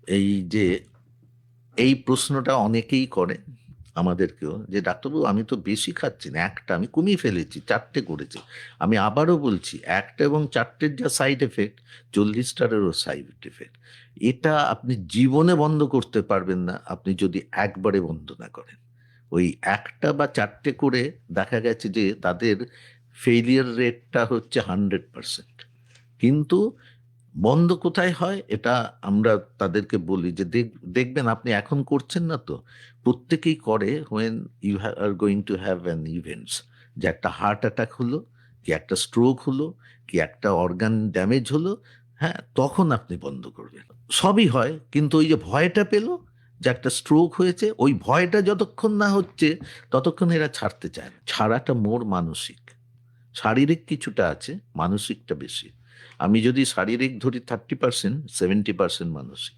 এই যে এই প্রশ্নটা অনেকেই করে আমাদেরকেও, যে ডাক্তারবাবু আমি তো বেশি খাচ্ছি না, একটা আমি কমিয়ে ফেলেছি, 4টে করেছি। আমি আবারও বলছি, একটা এবং 4টের যা সাইড এফেক্ট, 40টারেরও সাইড এফেক্ট। এটা আপনি জীবনে বন্ধ করতে পারবেন না আপনি যদি একবারে বন্ধ না করেন। ওই একটা বা 4টে করে দেখা গেছে যে তাদের ফেইলিয়ার রেটটা হচ্ছে 100%। কিন্তু বন্ধ কোথায় হয় এটা আমরা তাদেরকে বলি যে দেখবেন আপনি এখন করছেন না তো, প্রত্যেকেই করে when you are going to have an events, যে একটা হার্ট অ্যাটাক হলো, কি একটা স্ট্রোক হলো, কি একটা অর্গান ড্যামেজ হলো, হ্যাঁ তখন আপনি বন্ধ করবেন। সবই হয়, কিন্তু ওই যে ভয়টা পেল যে একটা স্ট্রোক হয়েছে, ওই ভয়টা যতক্ষণ না হচ্ছে ততক্ষণ এরা ছাড়তে চায় না। ছাড়াটা মোর মানসিক, শারীরিক কিছুটা আছে, মানসিকটা বেশি। আমি যদি শারীরিক ধরি 30%, 70% মানসিক।